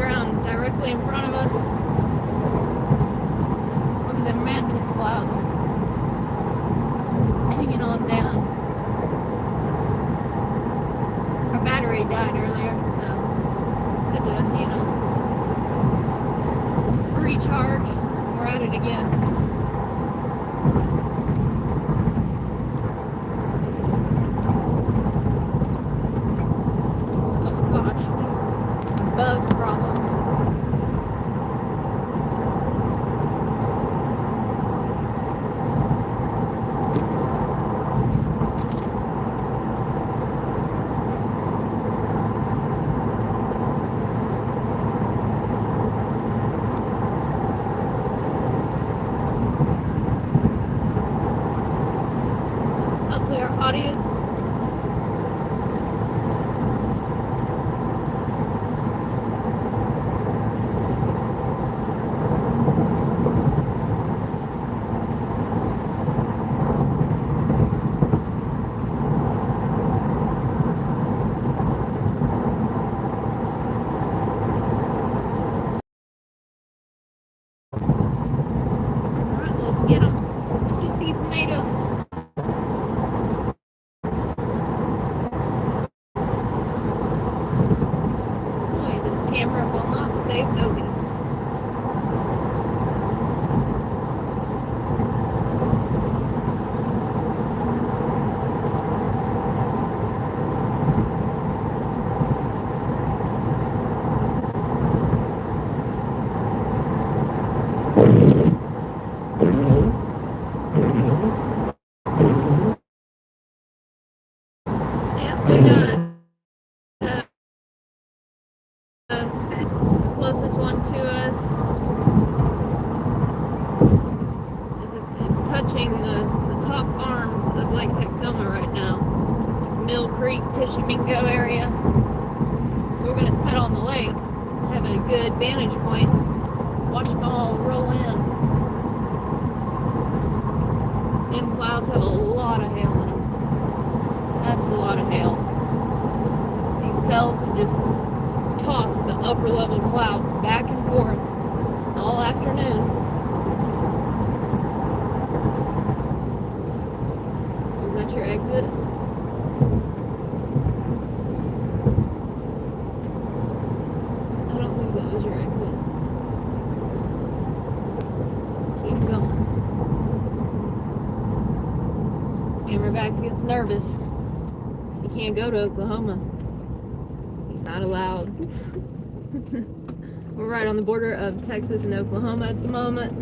ground directly in front of us. Look at the mantis clouds hanging on down. Our battery died earlier, so had to, recharge. We're at it again. Bug problems. Hopefully our audio get them. Let's get these natives. Boy, this camera will not stay focused. We got the closest one to us is touching the top arms of Lake Texoma right now, like Mill Creek, Tishomingo area. So we're gonna sit on the lake, have a good vantage point, watch them all roll in. Them clouds have a lot of hail in them. That's a lot of hail. These cells have just tossed the upper level clouds back and forth all afternoon. Is that your exit? I don't think that was your exit. Keep going. Hammerback gets nervous. He can't go to Oklahoma. He's not allowed. We're right on the border of Texas and Oklahoma at the moment.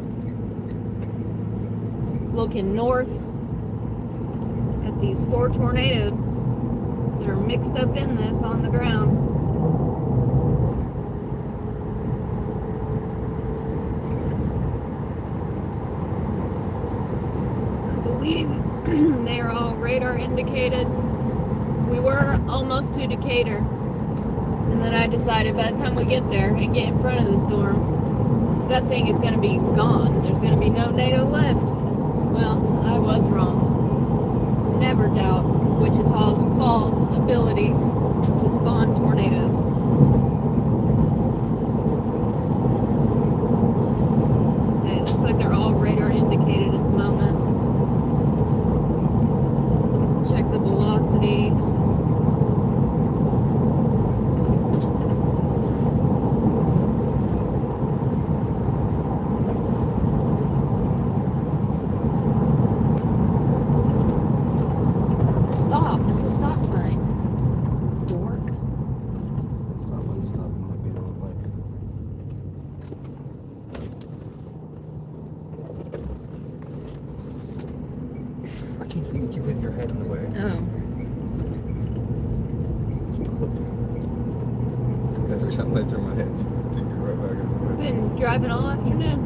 Looking north at these 4 tornadoes that are mixed up in this on the ground. I believe they are all radar indicated. We were almost to Decatur, and then I decided by the time we get there and get in front of the storm, that thing is going to be gone. There's going to be no NATO left. Well, I was wrong. Never doubt Wichita Falls' ability to spawn tornadoes. Okay, it looks like they're all radar indicated at the moment. Check the velocity. Stop. It's a stop sign. Dork. Stop when you stop. It might be the wrong way. I can't see you keep hitting your head in the way. Oh. Every time I turn my head, just take you right back in the way. Been driving all afternoon.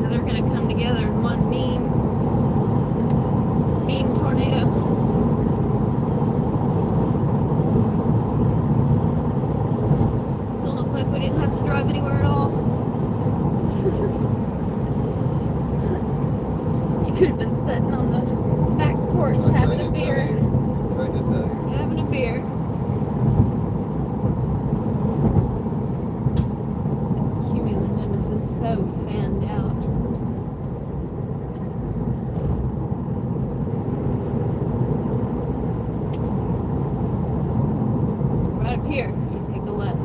Yeah, they're gonna come together in one mean tornado. It's almost like we didn't have to drive anywhere at all. You could have been sitting on the back porch I having tried a to beer. tell you. Tried to tell you. Having a beer. Cumulonimbus is so fanned out. Right up here, you take a left.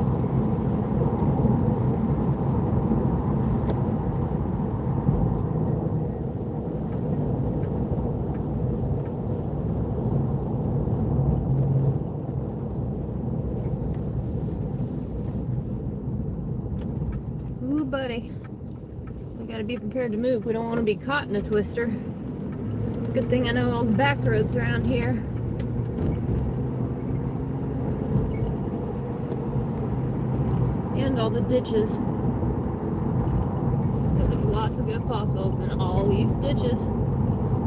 Ooh, buddy. We gotta be prepared to move. We don't want to be caught in a twister. Good thing I know all the back roads around here. And all the ditches. Because there's lots of good fossils in all these ditches.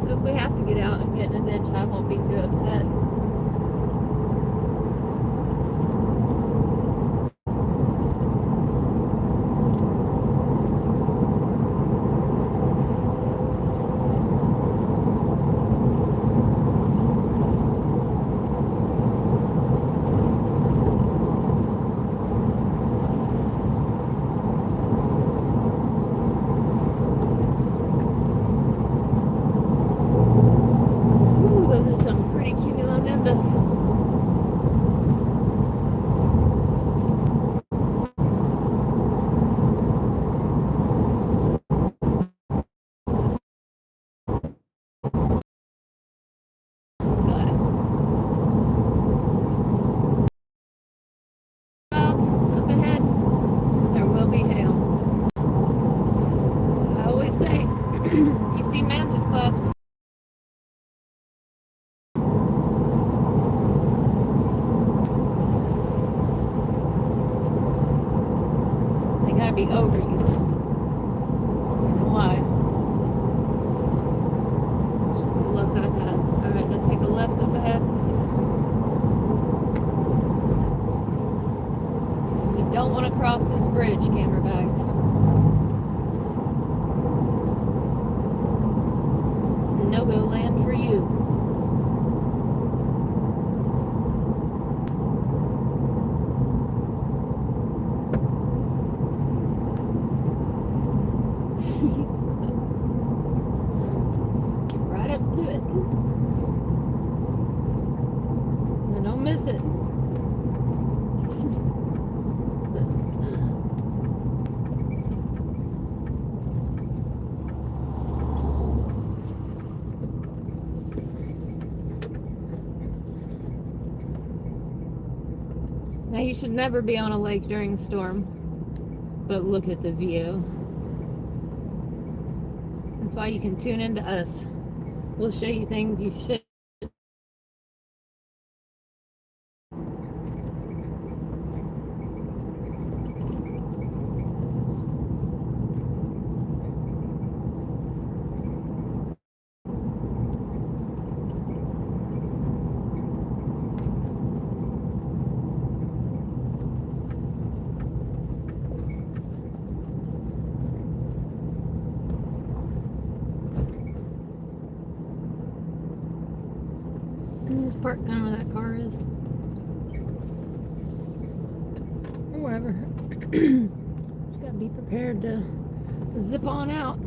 So if we have to get out and get in a ditch, I won't be too upset. Ooh, those are some pretty cumulonimbus. This guy. Clouds up ahead. There will be hail. I always say, if you see mantis clouds, they gotta be over you. Why? It's just the luck I've had. Alright, let's take a left up ahead. You don't want to cross this bridge, camera bags. It's no-go land for you. Get right up to it. And don't miss it. Now you should never be on a lake during a storm, but look at the view. That's why you can tune into us. We'll show you things you should. Just park kind of where that car is. Or wherever. Just gotta be prepared to zip on out.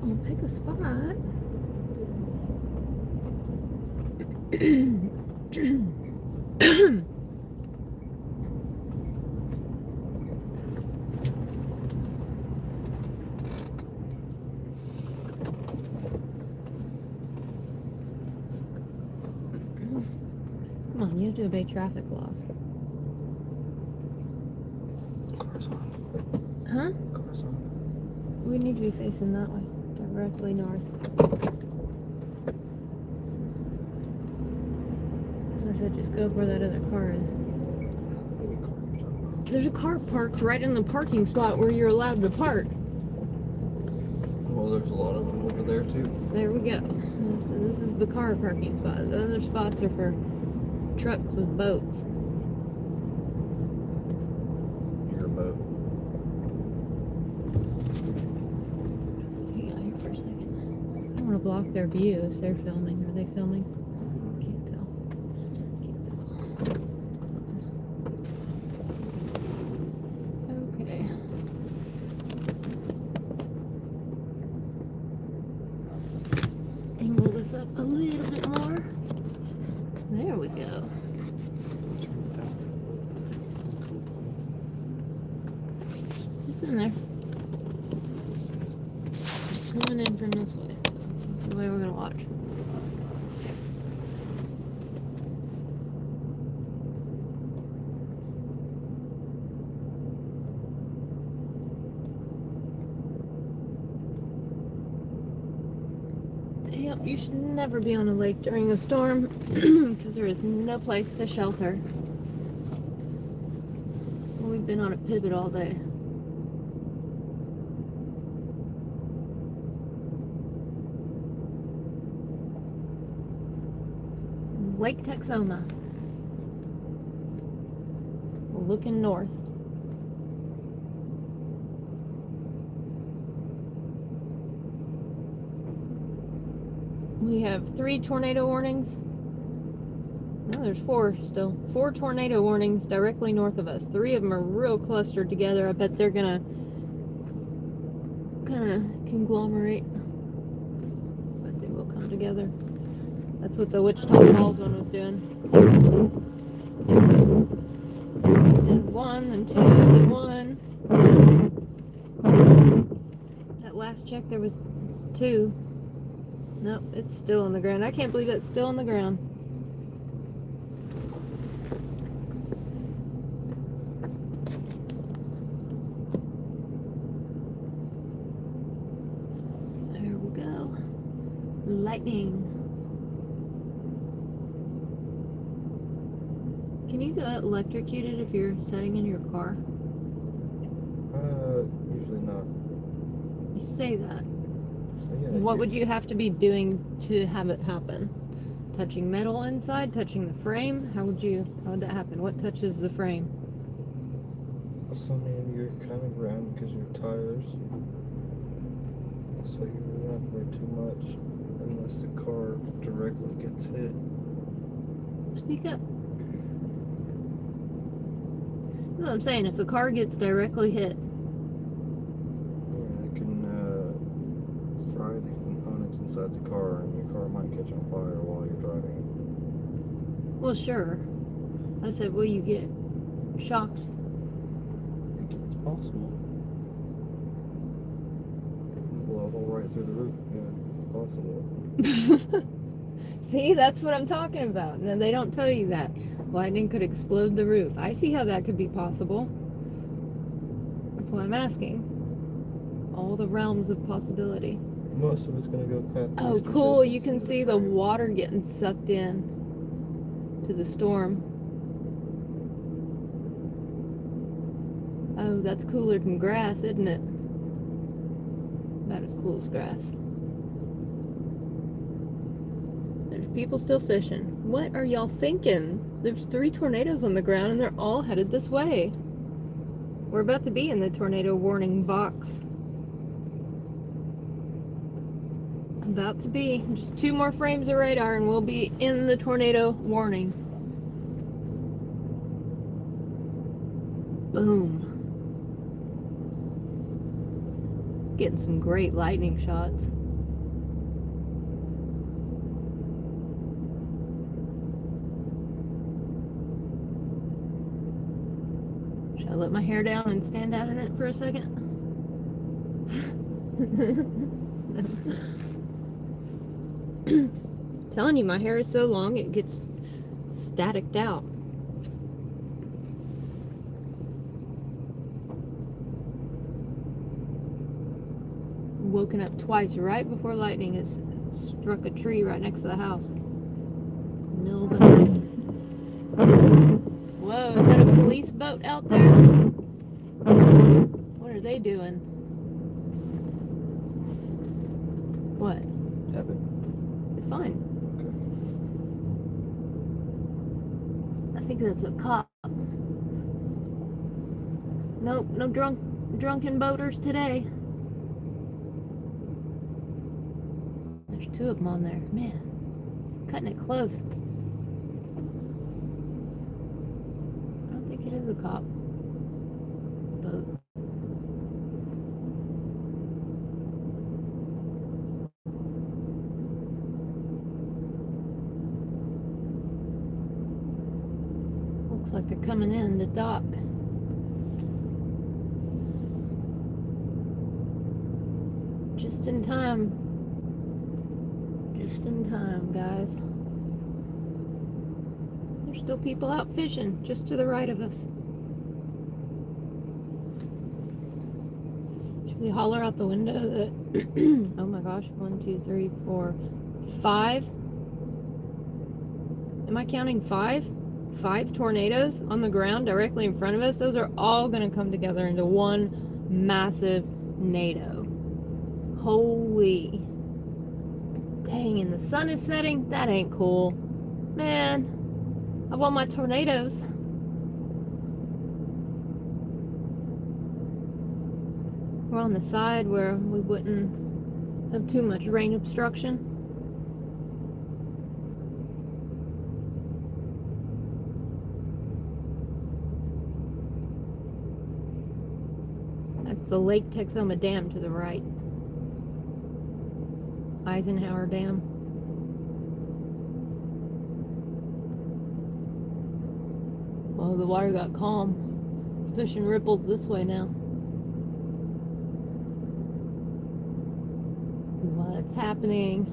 We'll pick a spot. Come on, you have to obey traffic laws. Car's on. Huh? Car's on. We need to be facing that way, directly north. So I said just go where that other car is. There's a car parked right in the parking spot where you're allowed to park. Well, Oh, there's a lot of them over there too. There we go. So this is the car parking spot. The other spots are for trucks with boats. Your boat. Hang out here for a second. I don't want to block their view if they're filming. Are they filming? Can't tell. Okay. Angle this up a little bit more. There we go. It's in there. It's coming in from this way. So this is the way we're gonna watch. Yep, you should never be on a lake during a storm because there is no place to shelter. We've been on a pivot all day. Lake Texoma. Looking north. We have 3 tornado warnings. No, there's 4 still. 4 tornado warnings directly north of us. 3 of them are real clustered together. I bet they're gonna conglomerate. But they will come together. That's what the Wichita Falls one was doing. And 1, then 2, then 1. That last check there was 2. Nope, it's still on the ground. I can't believe that's still on the ground. There we go. Lightning. Can you get electrocuted if you're sitting in your car? Usually not. You say that. So, yeah, What would you have to be doing to have it happen? Touching metal inside? Touching the frame? How would that happen? What touches the frame? So, I mean, you're kind of ground because your tires. So you don't have to worry too much unless the car directly gets hit. Speak up. That's what I'm saying. If the car gets directly hit, Yeah, it can fry the components inside the car, and your car might catch on fire while you're driving. well, sure. I said, will you get shocked? I think it's possible. Blow a hole right through the roof. Yeah, possible. See, that's what I'm talking about. No, they don't tell you that. Lightning could explode the roof. I see how that could be possible. That's why I'm asking. All the realms of possibility. Most of it's gonna go past. Oh, cool. You can see the water getting sucked in to the storm. Oh, that's cooler than grass, isn't it? About as cool as grass. There's people still fishing. What are y'all thinking? There's 3 tornadoes on the ground and they're all headed this way. We're about to be in the tornado warning box. About to be. Just 2 more frames of radar and we'll be in the tornado warning. Boom. Getting some great lightning shots. Should I let my hair down and stand out in it for a second? Telling you, my hair is so long it gets staticked out. Woken up twice right before lightning has struck a tree right next to the house. Middle of the night. Whoa, is that a police boat out there? What are they doing? What? Happened? It's fine. Okay. I think that's a cop. Nope, no drunken boaters today. There's 2 of them on there. Man, cutting it close. I don't think it is a cop boat. Looks like they're coming in to dock. Just in time. Just in time, guys. There's still people out fishing just to the right of us. Should we holler out the window that oh my gosh, 1, 2, 3, 4, 5? Am I counting 5? 5 tornadoes on the ground directly in front of us? Those are all gonna come together into one massive nado. Holy dang, and the sun is setting? That ain't cool. Man, I want my tornadoes. We're on the side where we wouldn't have too much rain obstruction. That's the Lake Texoma Dam to the right. Eisenhower Dam. Oh, the water got calm. It's pushing ripples this way now. What's happening?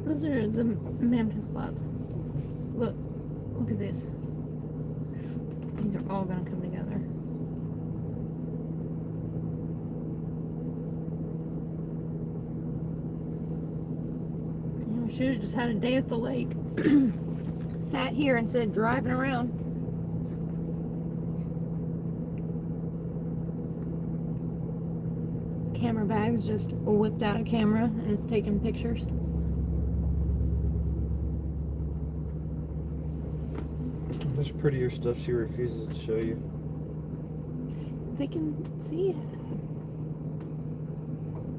Those are the mantis clouds. Look at this. These are all gonna come together. You know, I should have just had a day at the lake. Sat here instead of driving around. Camera bags just whipped out a camera and it's taking pictures. There's prettier stuff she refuses to show you. They can see it.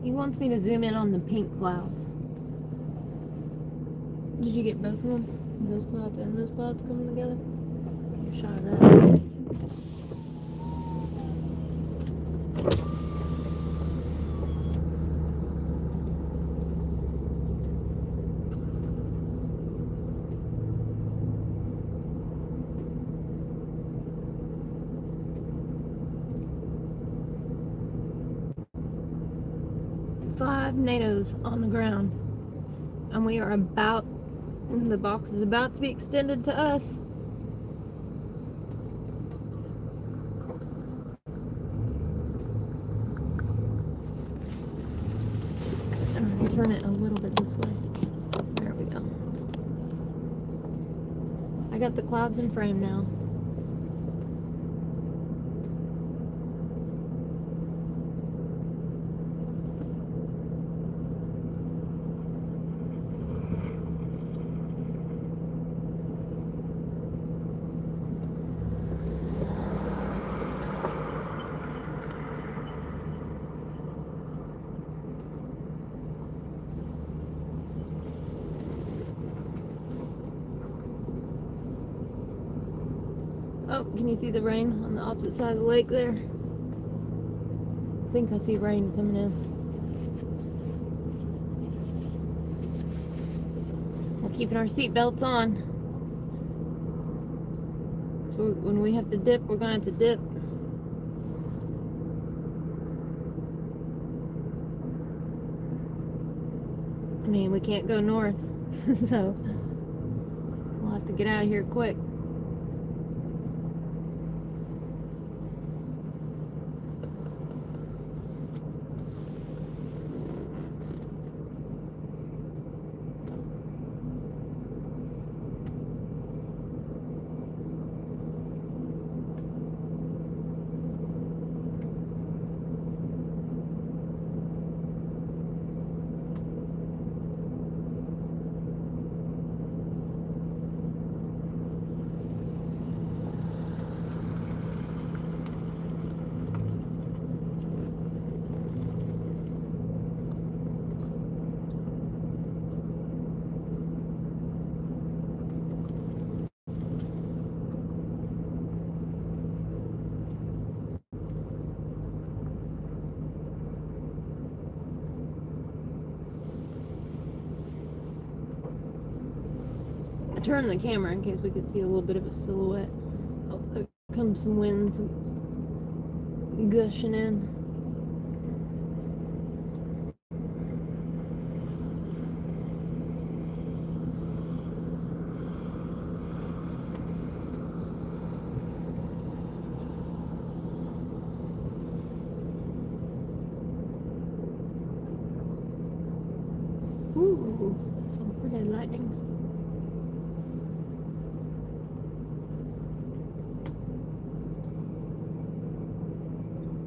He wants me to zoom in on the pink clouds. Did you get both of them? Those clouds and those clouds coming together? Get a shot of that. 5 NATOs on the ground, and we are about, the box is about to be extended to us. I'm gonna turn it a little bit this way. There we go. I got the clouds in frame now. Oh, can you see the rain on the opposite side of the lake there? I think I see rain coming in. We're keeping our seatbelts on. So when we have to dip, we're going to have to dip. I mean, we can't go north, so we'll have to get out of here quick. turn the camera in case we could see a little bit of a silhouette. Oh, there comes some winds gushing in. Ooh, some pretty lightning.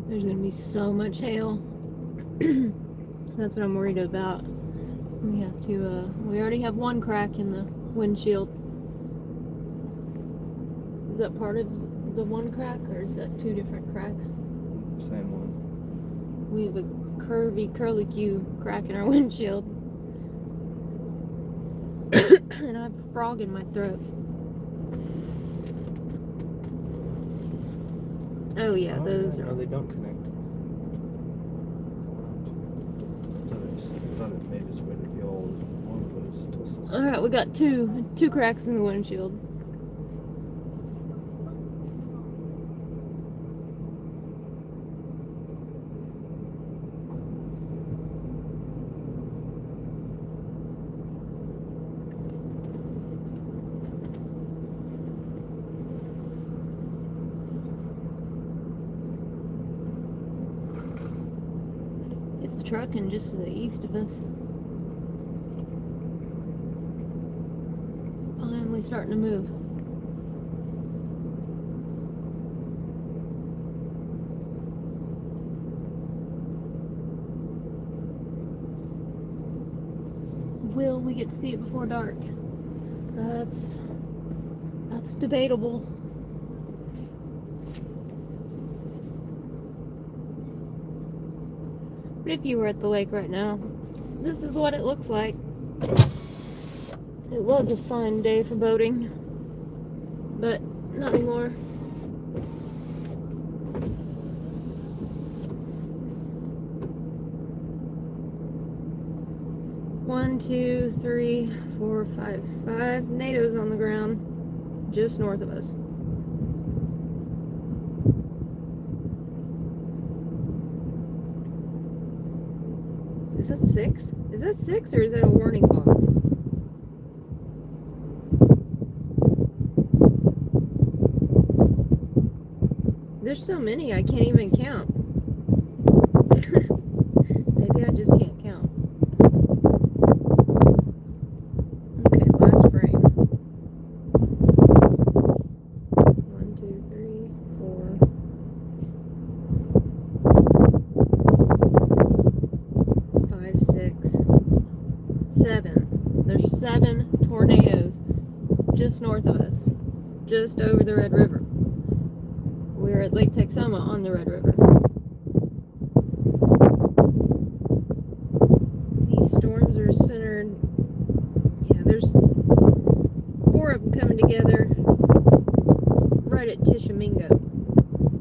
There's gonna be so much hail. That's what I'm worried about. We have to, we already have one crack in the windshield. Is that part of the one crack, or is that two different cracks? Same one. We have a curly Q crack in our windshield. And I have a frog in my throat. Oh yeah, those No, are. they don't connect. I thought it made its way to the old one, but it's still something. Alright, we got two cracks in the windshield. It's trucking just to the east of us. Finally starting to move. Will we get to see it before dark? That's debatable. But if you were at the lake right now, this is what it looks like. It was a fine day for boating, but not anymore. One, two, three, four, five tornadoes on the ground just north of us. Is that six? Is that six, or is that a warning pause? There's so many I can't even count. Maybe I just can't count. Okay, last frame. 1, 2, 3, 4, 5, 6, 7. There's 7 tornadoes just north of us, just over the Red River. We're at Lake Texoma on the Red River. These storms are centered. Yeah, there's 4 of them coming together right at Tishomingo.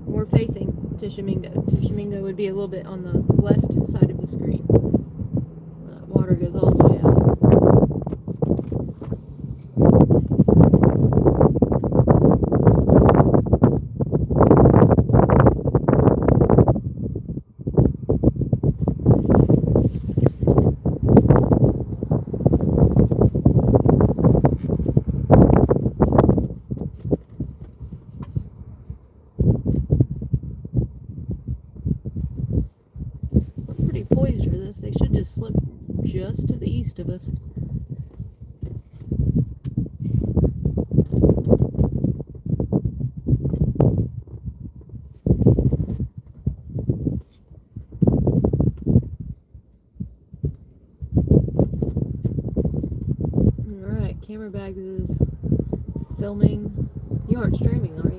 We're facing Tishomingo. Tishomingo would be a little bit on the left side of the screen, where that water goes all the way out. Pretty poised for this. They should just slip just to the east of us. Alright, camera bags is filming. You aren't streaming, are you?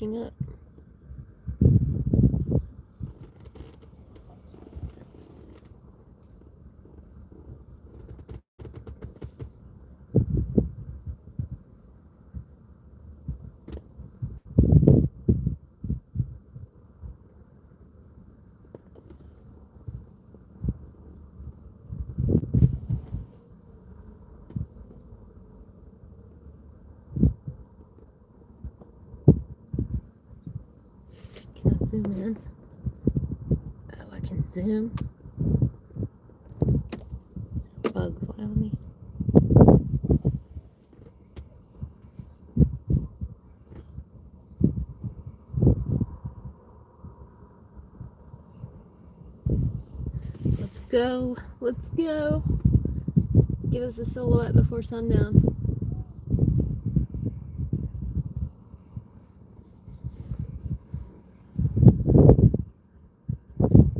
picking up. Can I zoom in? Oh, I can zoom. Bug fly on me. Let's go. Let's go. Give us a silhouette before sundown.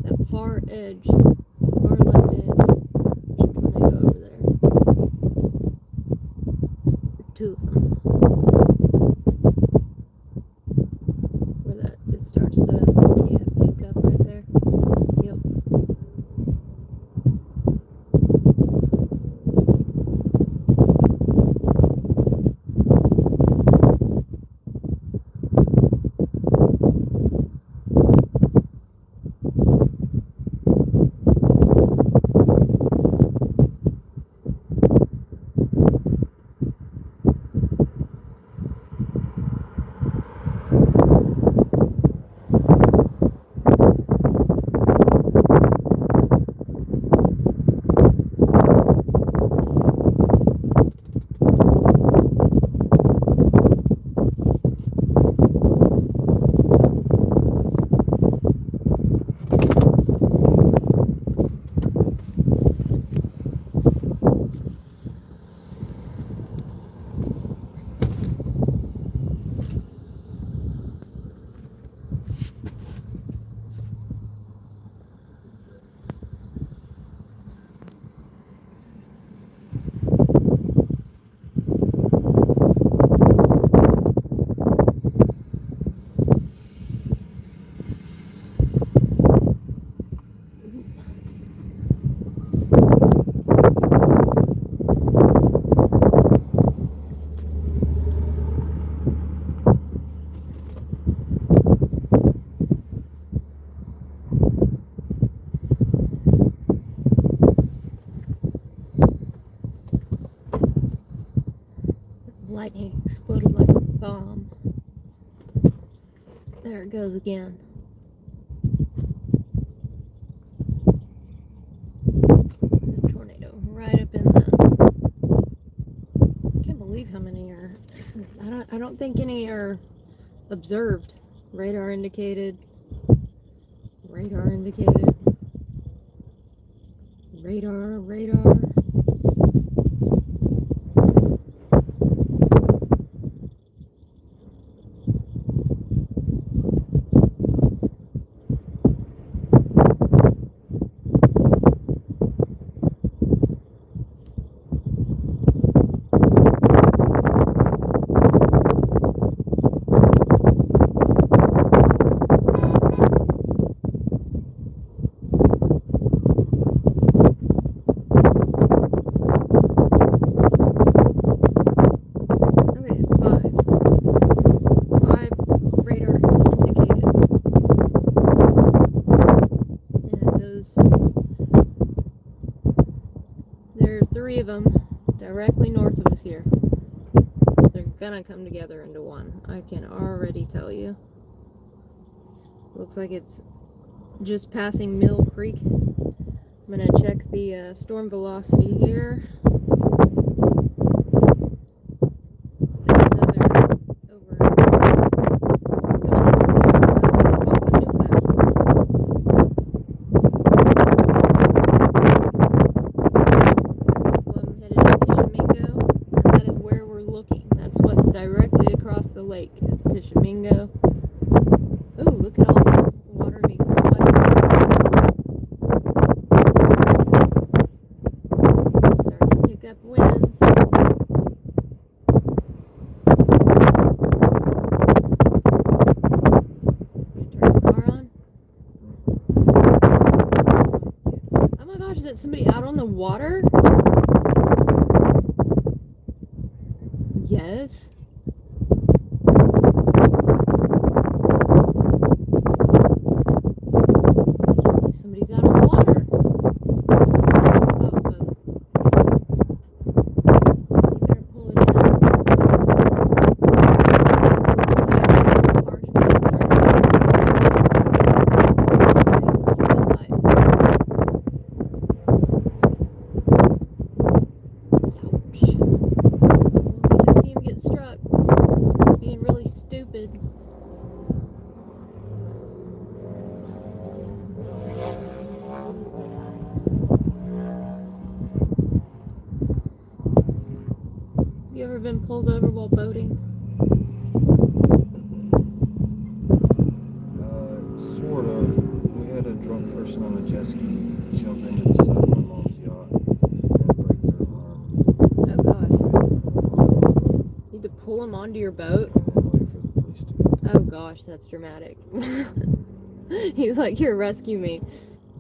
That far edge, far left edge. There's a tornado over there. Two of them. Where that it starts to pick up right there. Yep. Lightning exploded like a bomb. There it goes again. There's a tornado right up in that. Can't believe how many are. I don't think any are observed. Radar indicated. Radar indicated. Radar. Three of them directly north of us here. They're gonna come together into one. I can already tell you. Looks like it's just passing Mill Creek. I'm gonna check the storm velocity here. Directly across the lake is Tishomingo. Ooh, look at all the water being swept up. Starting to pick up winds. There's somebody out on the water? Yes. Somebody's out on the water. You better pull it You ever been pulled over while boating? Sort of. We had a drunk person on a jet ski jump into the side of my mom's yacht and break their arm. Oh gosh. You had to pull him onto your boat? And then wait for the police to get there. Oh gosh, that's dramatic. He's like, here, rescue me.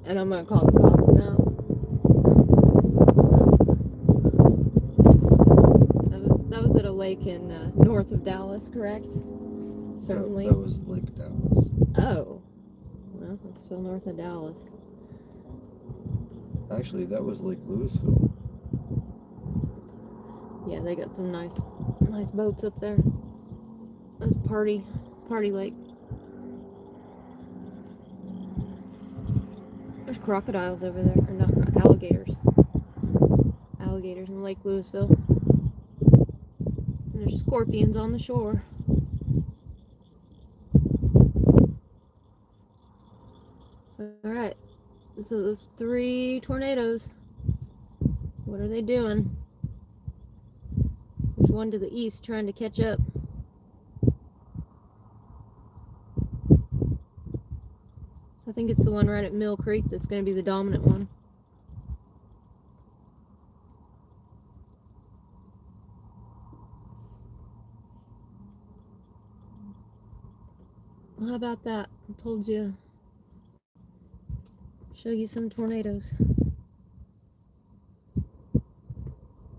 And I'm gonna call the cops now. That was at a lake in north of Dallas, correct? Certainly. That was Lake Dallas. Oh. Well, that's still north of Dallas. Actually, that was Lake Louisville. Yeah, they got some nice boats up there. That's party lake. There's crocodiles over there, or not alligators. Alligators in Lake Louisville. And there's scorpions on the shore. Alright, so those 3 tornadoes, what are they doing? There's one to the east trying to catch up. I think it's the one right at Mill Creek that's going to be the dominant one. Well, how about that? I told you. Show you some tornadoes.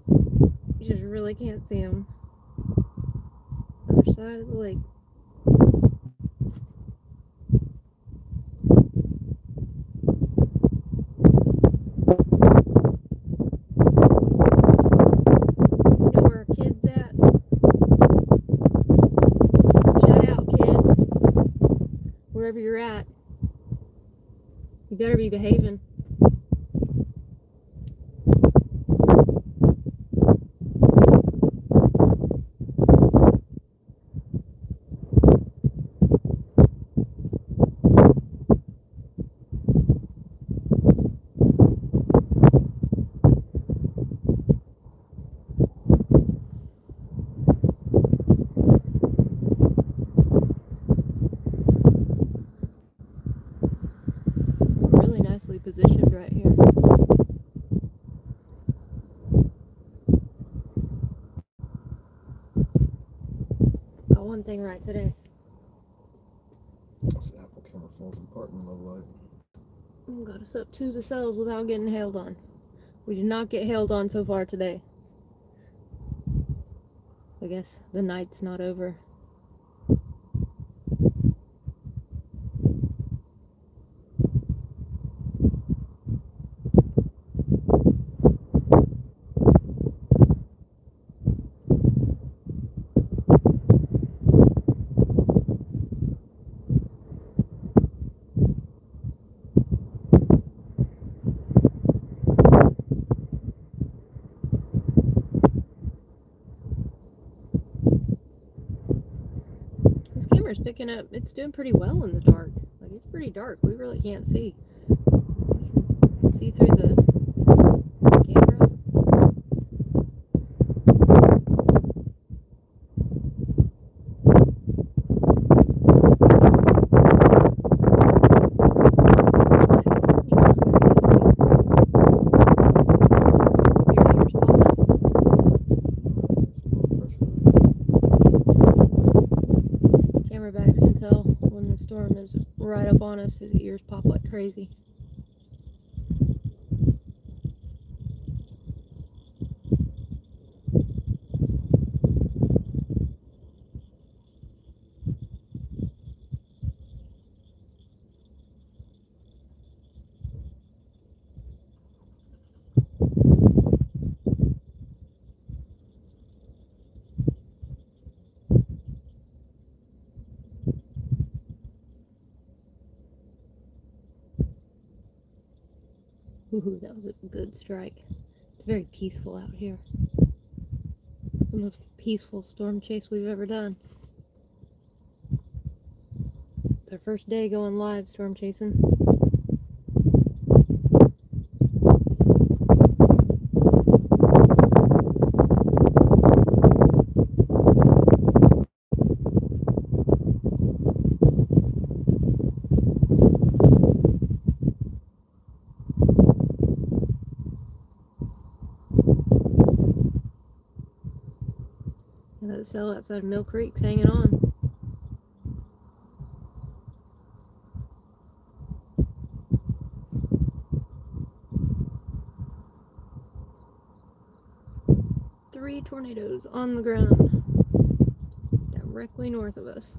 You just really can't see them. Other side of the lake. You know where our kid's at? Shout out, kid. Wherever you're at. You better be behaving. Positioned right here. Got one thing right today. This Apple camera falls apart in the low light. Got us up to the cells without getting hailed on. We did not get hailed on so far today. I guess the night's not over. Picking up, it's doing pretty well in the dark. Like, it's pretty dark. We really can't see. See through the camera. Camera backs can tell when the storm is right up on us. His ears pop like crazy. Ooh, that was a good strike. It's very peaceful out here. It's the most peaceful storm chase we've ever done. It's our first day going live storm chasing. And that cell outside Mill Creek's hanging on. Three tornadoes on the ground, directly north of us.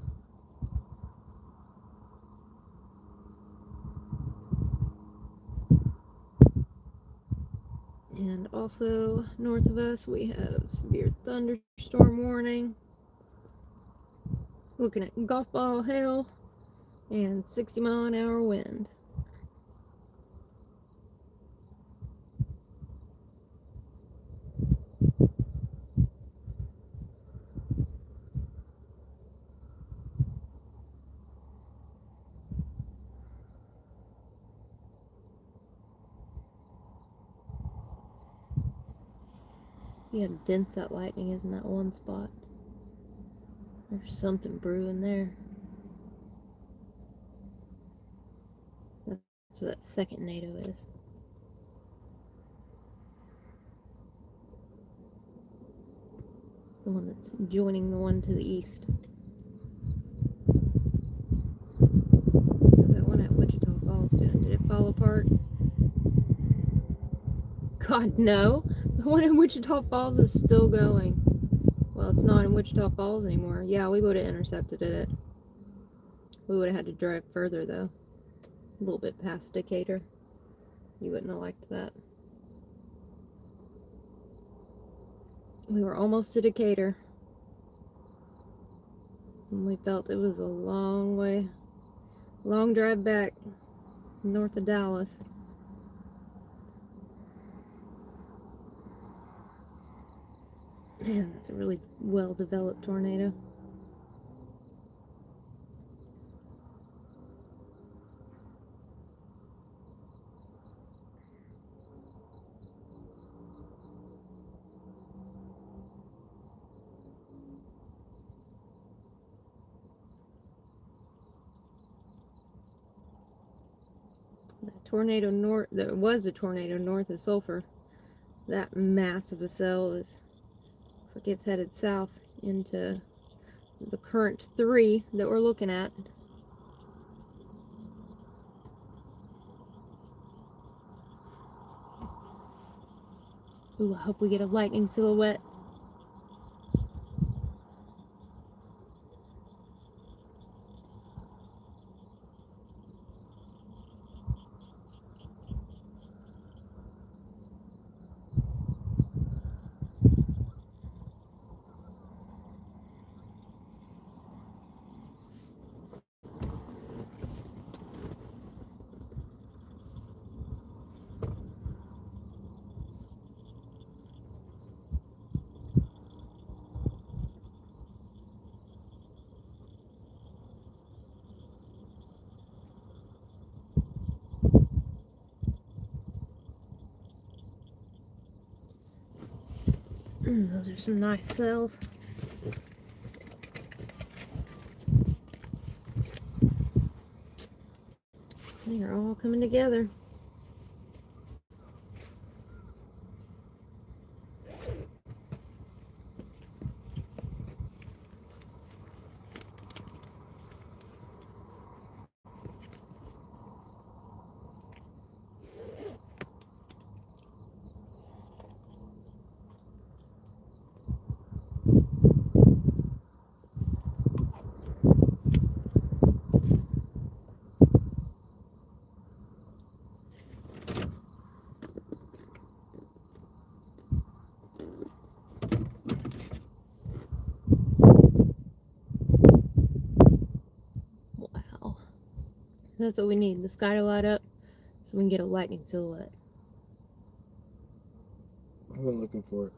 And also north of us, we have severe thunderstorm warning. Looking at golf ball hail and 60-mile-an-hour wind. Yeah, dense that lightning is in that one spot. There's something brewing there. That's what that second NATO is. The one that's joining the one to the east. How's that one at Wichita Falls doing? Did it fall apart? God, no. The one in Wichita Falls is still going. Well, it's not in Wichita Falls anymore. Yeah, we would have intercepted it. We would have had to drive further, though. A little bit past Decatur. You wouldn't have liked that. We were almost to Decatur. And we felt it was a long way. Long drive back north of Dallas. Man, that's a really well-developed tornado. Tornado north, there was a tornado north of Sulphur. That massive a cell is, looks like it's headed south into the current 3 that we're looking at. Ooh, I hope we get a lightning silhouette. Those are some nice cells. They are all coming together. Wow. That's what we need, the sky to light up so we can get a lightning silhouette. I've been looking for it.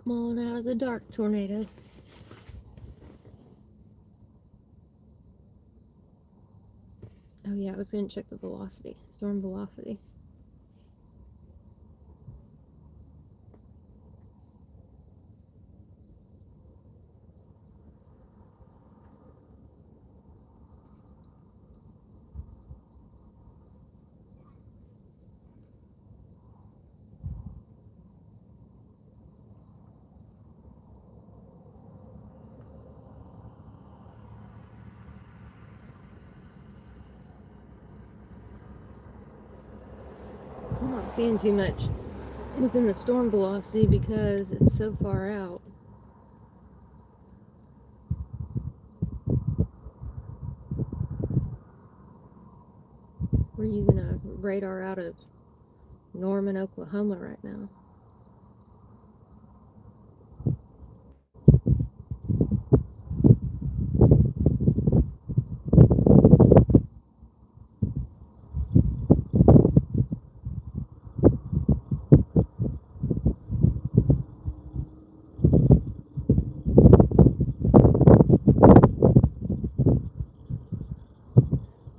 Come on out of the dark, tornado. Oh yeah, I was gonna check the velocity, storm velocity. I'm not seeing too much within the storm velocity because it's so far out. We're using a radar out of Norman, Oklahoma right now.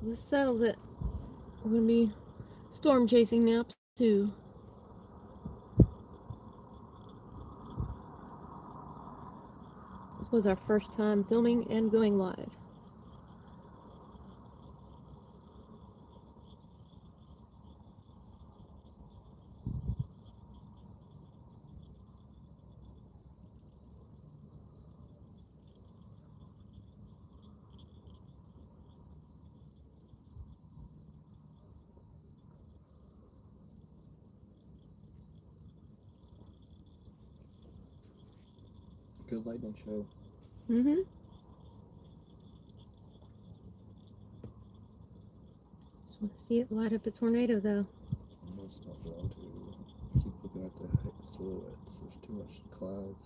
This settles it. We're gonna be storm chasing now too. This was our first time filming and going live. Good lightning show. Mm-hmm. Just want to see it light up a tornado though. It's not going to. Keep looking at the silhouettes. There's too much clouds.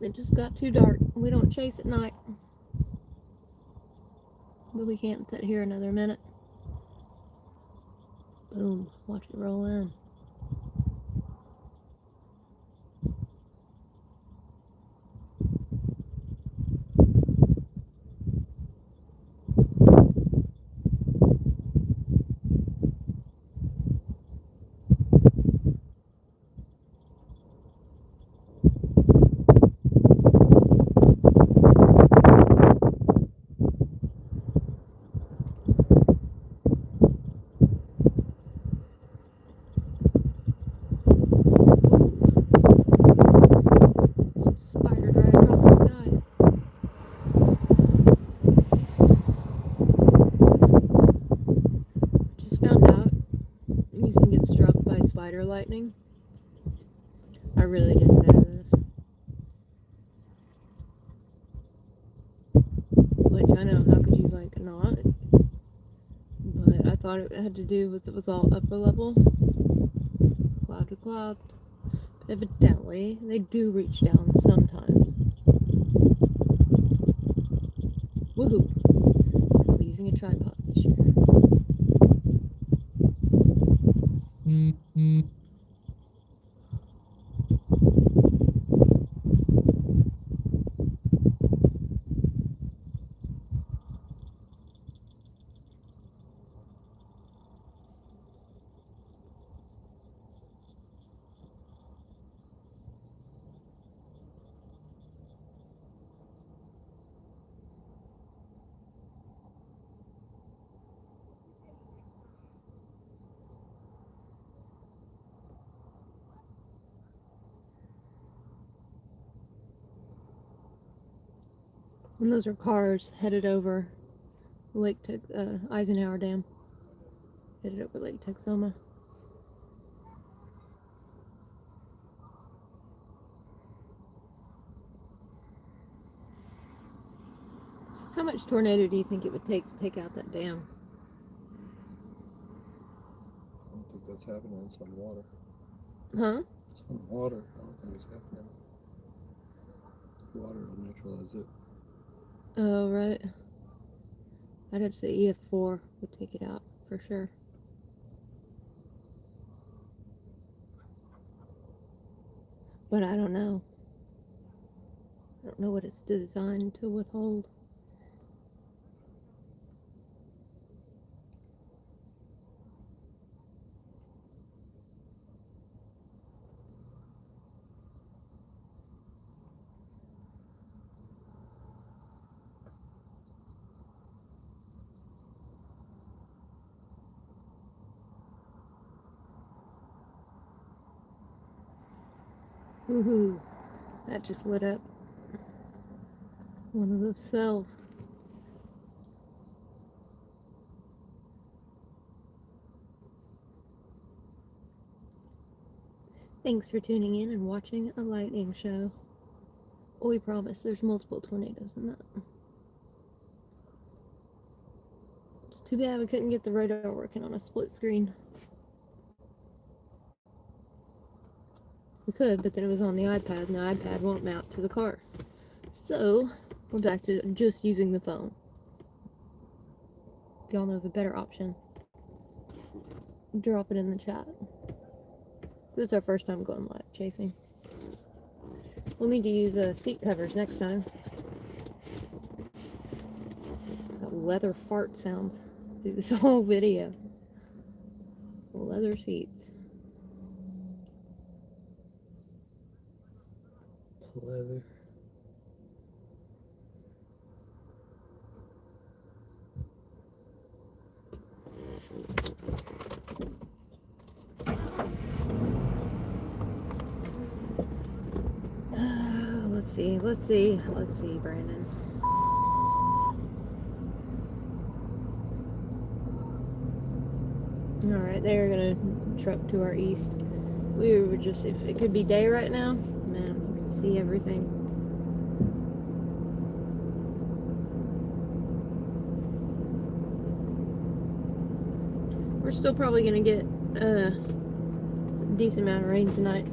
It just got too dark. We don't chase at night. But we can't sit here another minute. Boom. Watch it roll in. Spidered right across the sky. Just found out you can get struck by spider lightning. I really didn't know this. Which I know, how could you like not? But I thought it had to do with it was all upper level, cloud to cloud. But evidently, they do reach down sometimes. Woohoo! I'll be using a tripod this year. And those are cars headed over Eisenhower Dam. Headed over Lake Texoma. How much tornado do you think it would take to take out that dam? it's happening. It's on water. Huh? It's on water. I don't think it's happening. Water will neutralize it. Oh, right. I'd have to say EF4 would take it out for sure. But I don't know. I don't know what it's designed to withhold. Woohoo! That just lit up one of those cells. Thanks for tuning in and watching a lightning show. We promise there's multiple tornadoes in that. It's too bad we couldn't get the radar working on a split screen. We could, but then it was on the iPad, and the iPad won't mount to the car. So, we're back to just using the phone. If y'all know of a better option, drop it in the chat. This is our first time going live chasing. We'll need to use seat covers next time. Got leather fart sounds through this whole video. Leather seats. Leather. Let's see, Brandon. Alright, they're gonna truck to our east. We were just, if it could be day right now, man, you can see everything. We're still probably gonna get a decent amount of rain tonight.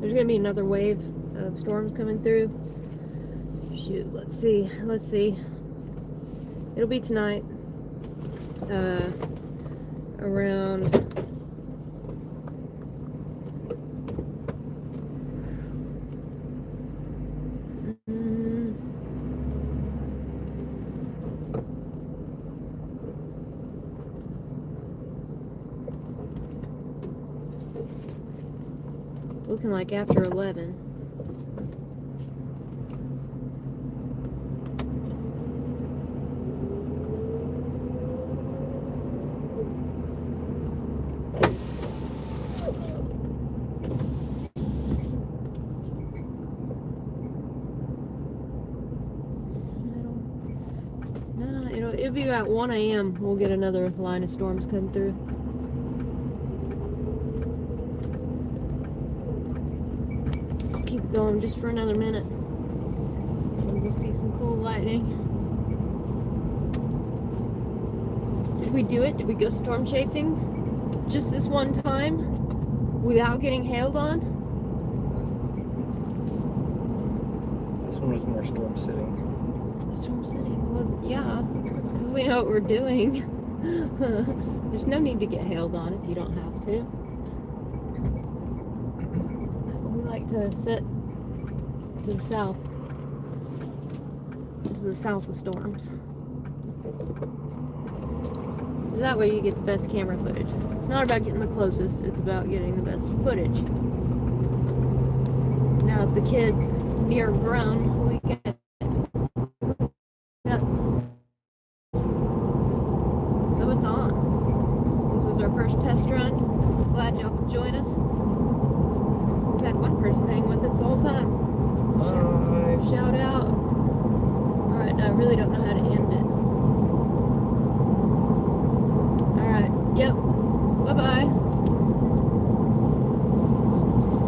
There's gonna be another wave of storms coming through. Shoot, let's see. It'll be tonight. Around looking like after 11. It'll be about 1 a.m. We'll get another line of storms come through. I'll keep it going just for another minute. We'll see some cool lightning. Did we do it? Did we go storm chasing just this one time without getting hailed on? This one was more storm sitting. Storm sitting? Well, yeah, because we know what we're doing. There's no need to get hailed on if you don't have to. We like to sit to the south of storms. That way you get the best camera footage. It's not about getting the closest, it's about getting the best footage. Now, if the kids near grown, we get so it's on. This was our first test run. Glad y'all could join us. We've had one person hang with us the whole time. Shout out. Alright, now I really don't know how to end it.